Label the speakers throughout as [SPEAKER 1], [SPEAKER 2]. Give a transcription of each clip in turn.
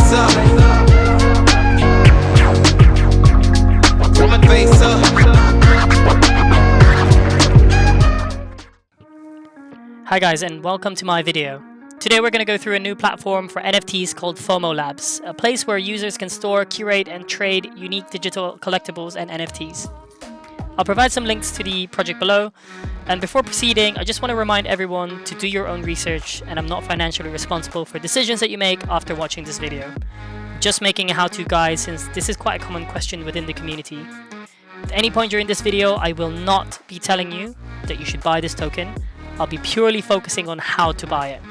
[SPEAKER 1] face up. Throw my face up.
[SPEAKER 2] Hi guys, and welcome to my video. Today we're going to go through a new platform for NFTs called FOMOLabs, a place where users can store, curate, and trade unique digital collectibles and NFTs. I'll provide some links to the project below, and before proceeding, I just want to remind everyone to do your own research, and I'm not financially responsible for decisions that you make after watching this video. Just making a how-to guide, since this is quite a common question within the community. At any point during this video, I will not be telling you that you should buy this token. I'll be purely focusing on how to buy it.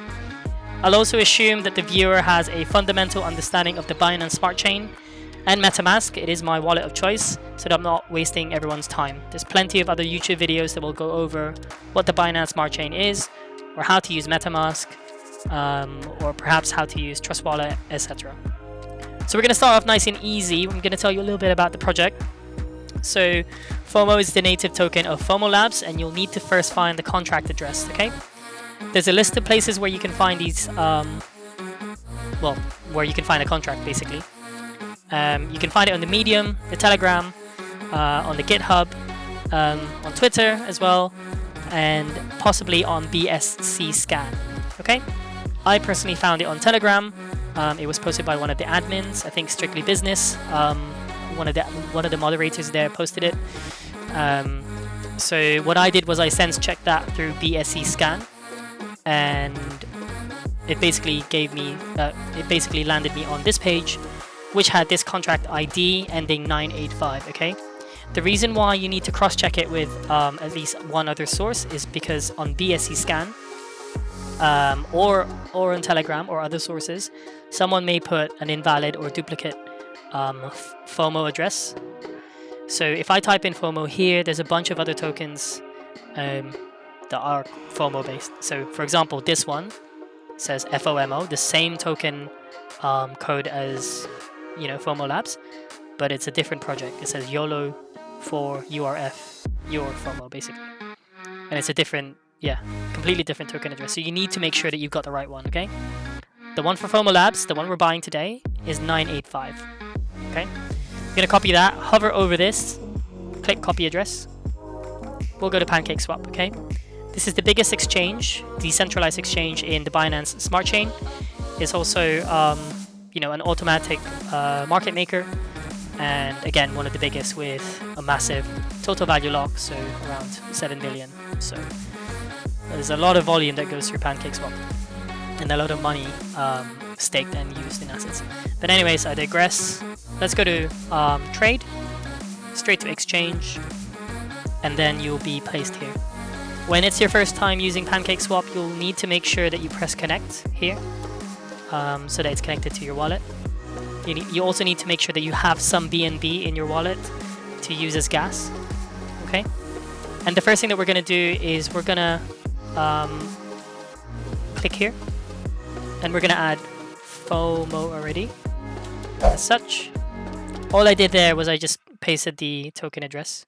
[SPEAKER 2] I'll also assume that the viewer has a fundamental understanding of the Binance Smart Chain and Metamask. It is my wallet of choice, so that I'm not wasting everyone's time. There's plenty of other YouTube videos that will go over what the Binance Smart Chain is, or how to use Metamask, or perhaps how to use Trust Wallet, etc. So we're going to start off nice and easy. I'm going to tell you a little bit about the project. So FOMO is the native token of FOMOLabs, and you'll need to first find the contract address, okay? There's a list of places where you can find these, where you can find a contract, basically. You can find it on the Medium, the Telegram, on the GitHub, on Twitter as well, and possibly on BSC Scan, okay? I personally found it on Telegram. It was posted by one of the admins, I think Strictly Business. One of the moderators there posted it. So what I did was I sense checked that through BSC Scan, and it basically gave me landed me on this page, which had this contract ID ending 985. Okay, the reason why you need to cross-check it with at least one other source is because on BSC Scan or on Telegram or other sources, someone may put an invalid or duplicate FOMO address. So if I type in FOMO here, there's a bunch of other tokens that are FOMO based. So for example, this one says FOMO, the same token code as FOMOLabs, but it's a different project. It says YOLO for URF, your FOMO basically, and it's a different, completely different token address. So you need to make sure that you've got the right one. Okay, the one for FOMOLabs, the one we're buying today, is 985. Okay, I'm gonna copy that, hover over this, click copy address. We'll go to Pancakeswap. Okay, this is the biggest exchange, decentralized exchange in the Binance Smart Chain. It's also an automatic market maker, and again one of the biggest with a massive total value lock, so around 7 billion. So there's a lot of volume that goes through Pancakeswap, and a lot of money staked and used in assets. But anyways, I digress. Let's go to trade, straight to exchange, and then you'll be placed here. When it's your first time using Pancakeswap, you'll need to make sure that you press connect here, so that it's connected to your wallet. You also need to make sure that you have some BNB in your wallet to use as gas. Okay, and the first thing that we're going to do is we're going to click here, and we're going to add FOMO already as such. All I did there was I just pasted the token address,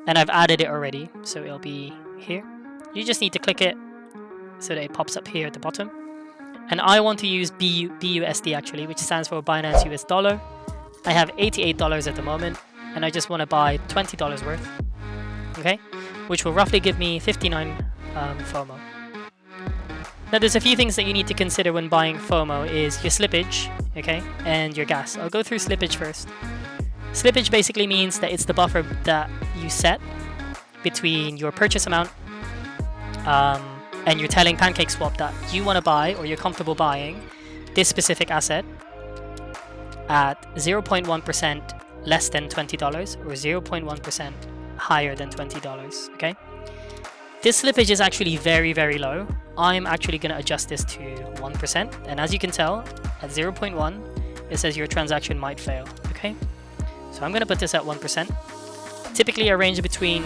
[SPEAKER 2] and I've added it already, so it'll be here. You just need to click it so that it pops up here at the bottom. And I want to use BUSD actually, which stands for Binance US Dollar. I have $88 at the moment, and I just want to buy $20 worth, okay, which will roughly give me 59 FOMO. Now there's a few things that you need to consider when buying FOMO is your slippage, okay, and your gas. I'll go through slippage first. Slippage basically means that it's the buffer that you set between your purchase amount and you're telling Pancakeswap that you want to buy, or you're comfortable buying, this specific asset at 0.1% less than $20 or 0.1% higher than $20, okay? This slippage is actually very, very low. I'm actually going to adjust this to 1%. And as you can tell, at 0.1, it says your transaction might fail, okay? So I'm going to put this at 1%. Typically, a range between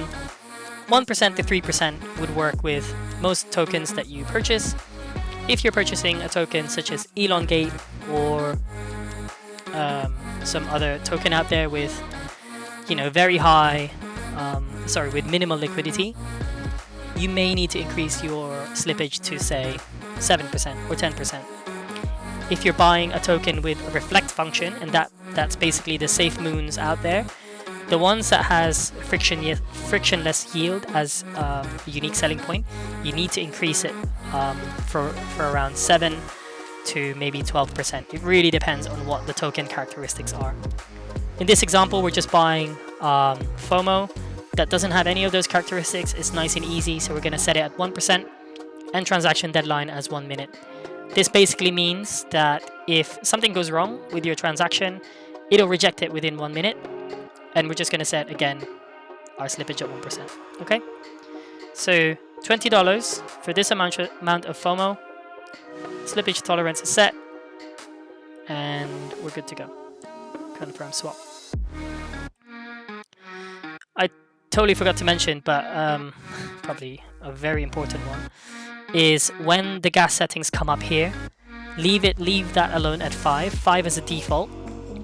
[SPEAKER 2] 1% to 3% would work with most tokens that you purchase. If you're purchasing a token such as Elongate or some other token out there with, very high, with minimal liquidity, you may need to increase your slippage to say 7% or 10%. if you're buying a token with a reflect function, and that's basically the safe moons out there, the ones that has frictionless yield as a unique selling point, you need to increase it for around 7 to maybe 12%. It really depends on what the token characteristics are. In this example, we're just buying FOMO that doesn't have any of those characteristics. It's nice and easy, so we're going to set it at 1% and transaction deadline as 1 minute. This basically means that if something goes wrong with your transaction, it'll reject it within 1 minute, and we're just going to set again our slippage at 1%. Okay, so $20 for this amount of FOMO. Slippage tolerance is set, and we're good to go. Confirm swap. I totally forgot to mention, but probably a very important one, is when the gas settings come up here, leave that alone at 5 as a default,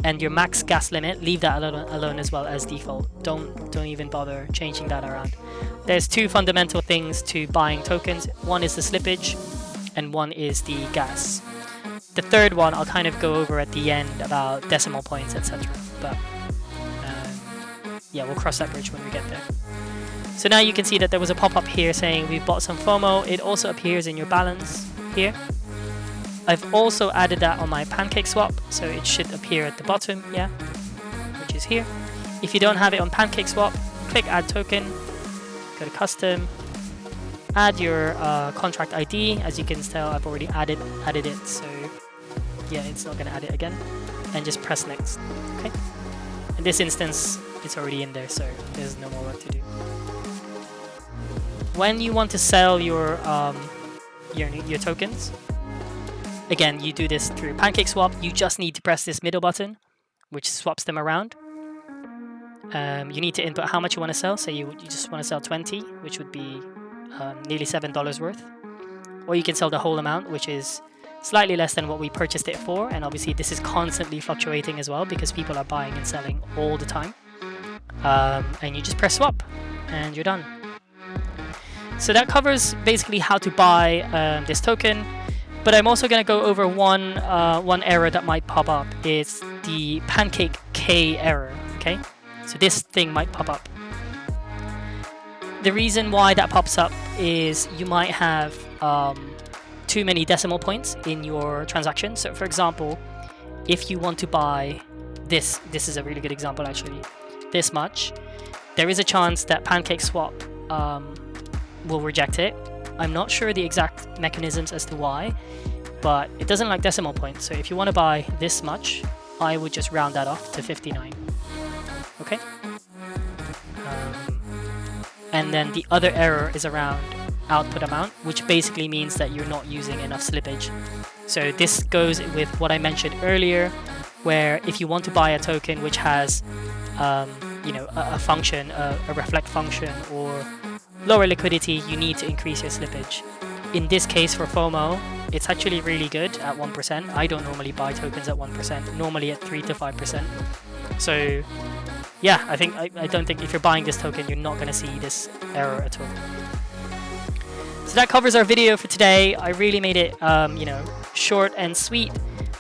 [SPEAKER 2] and your max gas limit, leave that alone as well as default. Don't even bother changing that around. There's two fundamental things to buying tokens. One is the slippage, and one is the gas. The third one I'll kind of go over at the end about decimal points, etc. But yeah, we'll cross that bridge when we get there. So now you can see that there was a pop-up here saying we've bought some FOMO. It also appears in your balance here. I've also added that on my Pancakeswap, so it should appear at the bottom, yeah, which is here. If you don't have it on Pancakeswap, click Add Token, go to Custom, add your contract ID. As you can tell, I've already added it, so yeah, it's not going to add it again. And just press Next, okay? In this instance, it's already in there, so there's no more work to do. When you want to sell your tokens, again, you do this through Pancakeswap. You just need to press this middle button, which swaps them around. You need to input how much you want to sell. Say you just want to sell 20, which would be nearly $7 worth. Or you can sell the whole amount, which is slightly less than what we purchased it for. And obviously this is constantly fluctuating as well because people are buying and selling all the time. And you just press swap and you're done. So that covers basically how to buy this token. But I'm also going to go over one error that might pop up. It's the Pancake K error, okay? So this thing might pop up. The reason why that pops up is you might have too many decimal points in your transaction. So for example, if you want to buy this is a really good example actually, this much, there is a chance that Pancakeswap will reject it. I'm not sure the exact mechanisms as to why, but it doesn't like decimal points. So if you want to buy this much, I would just round that off to 59. Okay? And then the other error is around output amount, which basically means that you're not using enough slippage. So this goes with what I mentioned earlier, where if you want to buy a token which has a function, a reflect function, or lower liquidity, you need to increase your slippage. In this case for FOMO, it's actually really good at 1%. I don't normally buy tokens at 1%, normally at 3 to 5%. So yeah, I don't think if you're buying this token, you're not going to see this error at all. So that covers our video for today. I really made it short and sweet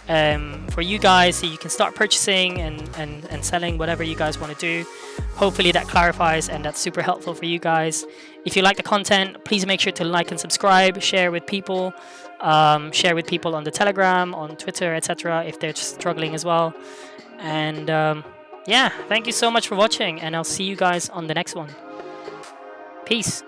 [SPEAKER 2] for you guys, so you can start purchasing and selling whatever you guys want to do. Hopefully that clarifies, and that's super helpful for you guys. If you like the content, please make sure to like and subscribe, share with people on the Telegram, on Twitter, etc. if they're struggling as well. And yeah, thank you so much for watching, and I'll see you guys on the next one. Peace.